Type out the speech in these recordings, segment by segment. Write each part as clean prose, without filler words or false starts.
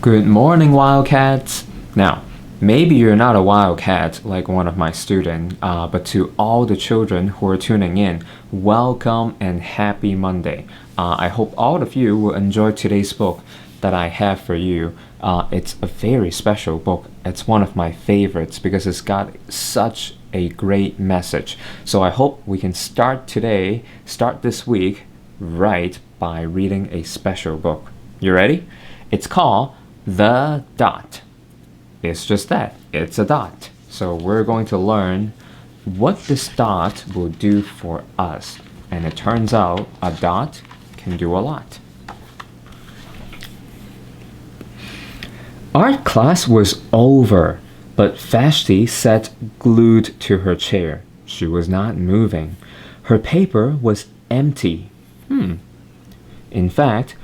Good morning, Wildcats. Now, maybe you're not a Wildcat like one of my students, but to all the children who are tuning in, welcome and happy Monday. I hope all of you will enjoy today's book that I have for you. It's a very special book. It's one of my favorites because it's got such a great message. So I hope we can start this week, right by reading a special book. You ready? It's called The Dot. It's just that. It's a dot. So we're going to learn what this dot will do for us. And it turns out a dot can do a lot. Art class was over, but Vashti sat glued to her chair. She was not moving. Her paper was empty. In fact,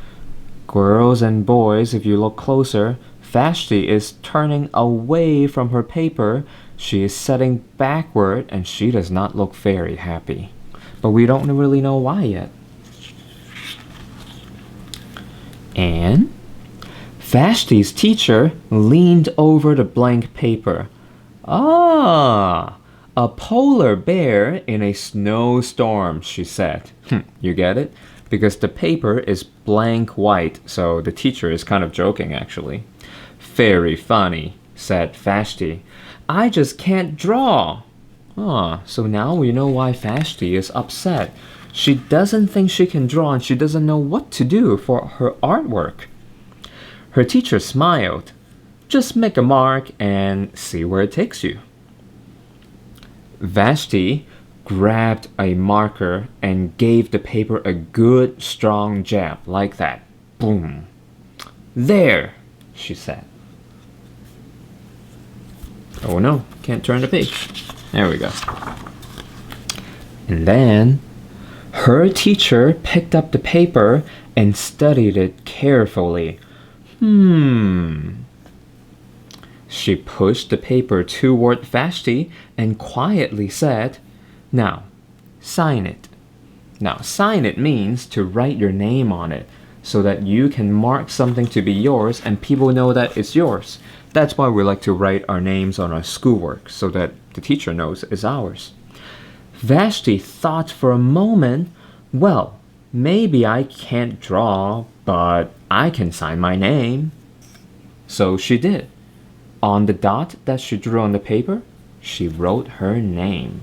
girls and boys, if you look closer, Vashti is turning away from her paper. She is setting backward and she does not look very happy. But we don't really know why yet. And Vashti's teacher leaned over the blank paper. Ah, a polar bear in a snowstorm, she said. You get it? Because the paper is blank white, so the teacher is kind of joking actually. Very funny, said Vashti. I just can't draw. So now we know why Vashti is upset. She doesn't think she can draw and she doesn't know what to do for her artwork. Her teacher smiled. Just make a mark and see where it takes you. Vashti grabbed a marker and gave the paper a good strong jab, like that. Boom. There, she said. Oh no, can't turn the page. There we go. And then her teacher picked up the paper and studied it carefully. She pushed the paper toward Vashti and quietly said, Now, sign it. Now, sign it means to write your name on it so that you can mark something to be yours and people know that it's yours. That's why we like to write our names on our schoolwork so that the teacher knows it's ours. Vashti thought for a moment, well, maybe I can't draw, but I can sign my name. So she did. On the dot that she drew on the paper, she wrote her name.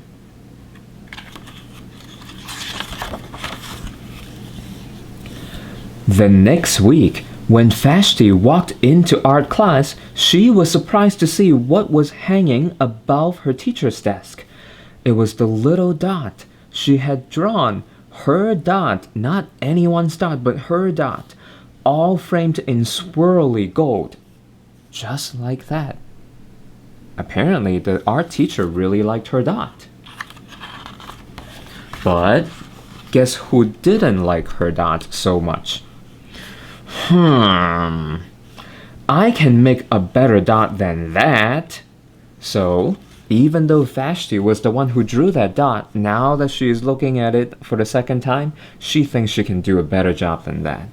The next week, when Vashti walked into art class, she was surprised to see what was hanging above her teacher's desk. It was the little dot she had drawn. Her dot, not anyone's dot, but her dot, all framed in swirly gold. Just like that. Apparently, the art teacher really liked her dot. But guess who didn't like her dot so much? I can make a better dot than that. So, even though Vashti was the one who drew that dot, now that she is looking at it for the second time, she thinks she can do a better job than that.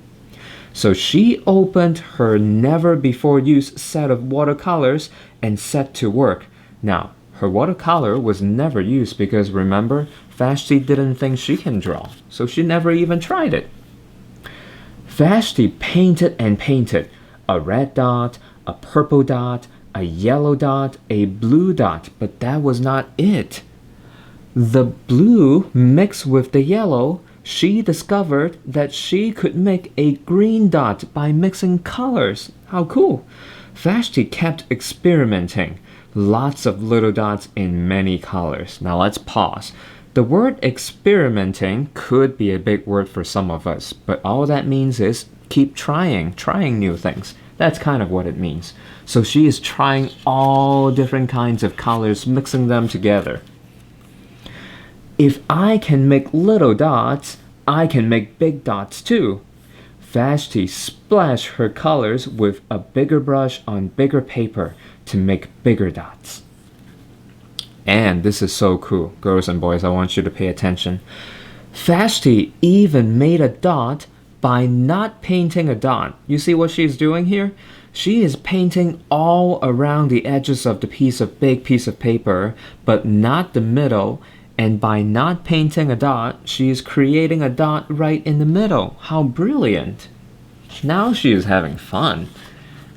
So she opened her never-before-used set of watercolors and set to work. Now, her watercolor was never used because, remember, Vashti didn't think she can draw, so she never even tried it. Vashti painted and painted. A red dot, a purple dot, a yellow dot, a blue dot, but that was not it. The blue mixed with the yellow, she discovered that she could make a green dot by mixing colors. How cool! Vashti kept experimenting. Lots of little dots in many colors. Now let's pause. The word experimenting could be a big word for some of us, but all that means is keep trying new things. That's kind of what it means. So she is trying all different kinds of colors, mixing them together. If I can make little dots, I can make big dots too. Vashti splashed her colors with a bigger brush on bigger paper to make bigger dots. And this is so cool. Girls and boys, I want you to pay attention. Vashti even made a dot by not painting a dot. You see what she's doing here? She is painting all around the edges of the big piece of paper, but not the middle. And by not painting a dot, she is creating a dot right in the middle. How brilliant! Now she is having fun.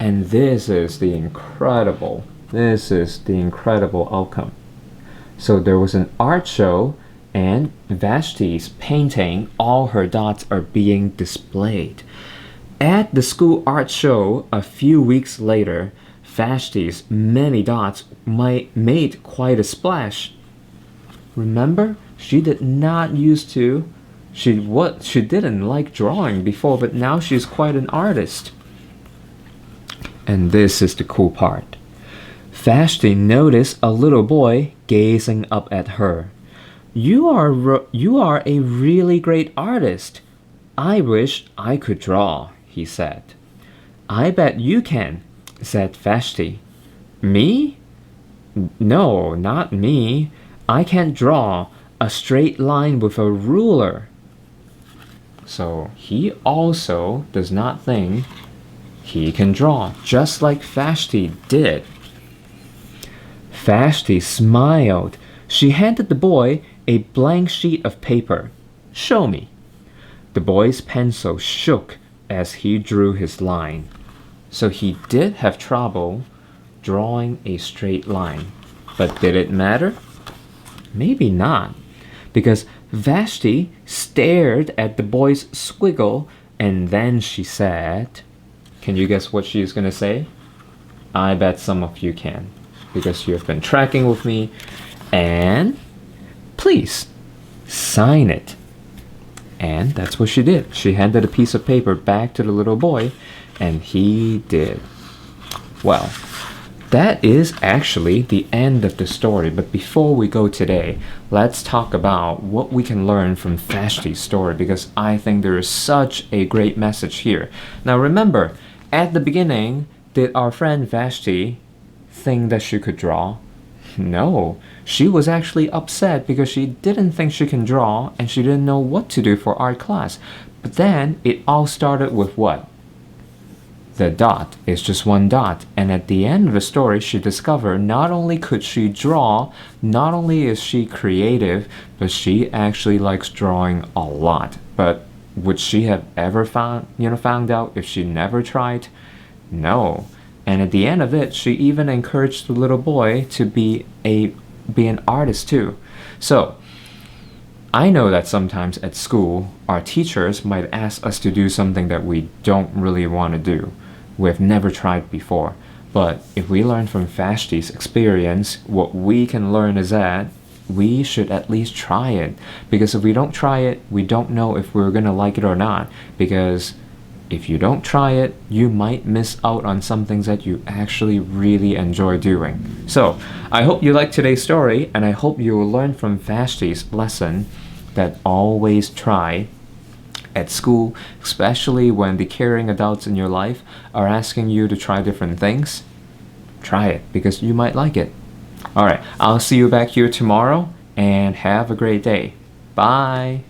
And this is the incredible outcome. So there was an art show, and Vashti's painting, all her dots are being displayed. At the school art show a few weeks later, Vashti's many dots made quite a splash. Remember, she did not used to. She didn't like drawing before, but now she's quite an artist. And this is the cool part. Vashti noticed a little boy gazing up at her. You are a really great artist. I wish I could draw, he said. I bet you can, said Vashti. Me? No, not me. I can't draw a straight line with a ruler. So he also does not think he can draw, just like Vashti did. Vashti smiled. She handed the boy a blank sheet of paper. Show me. The boy's pencil shook as he drew his line. So he did have trouble drawing a straight line. But did it matter? Maybe not, because Vashti stared at the boy's squiggle, and then she said, can you guess what she's going to say? I bet some of you can, because you've been tracking with me, and please sign it. And that's what she did. She handed a piece of paper back to the little boy, and he did. Well, that is actually the end of the story, but before we go today, let's talk about what we can learn from Vashti's story, because I think there is such a great message here. Now remember, at the beginning, did our friend Vashti think that she could draw? No, she was actually upset because she didn't think she can draw and she didn't know what to do for art class. But then it all started with what? The dot is just one dot, and at the end of the story she discovered not only could she draw, not only is she creative, but she actually likes drawing a lot. But would she have ever found out if she never tried? No. And at the end of it, she even encouraged the little boy to be an artist too. So I know that sometimes at school our teachers might ask us to do something that we don't really want to do. We've never tried before. But if we learn from Vashti's experience, what we can learn is that we should at least try it. Because if we don't try it, we don't know if we're going to like it or not. Because if you don't try it, you might miss out on some things that you actually really enjoy doing. So, I hope you liked today's story, and I hope you will learn from Vashti's lesson that always try. At school, especially when the caring adults in your life are asking you to try different things, try it because you might like it. Alright, I'll see you back here tomorrow and have a great day. Bye!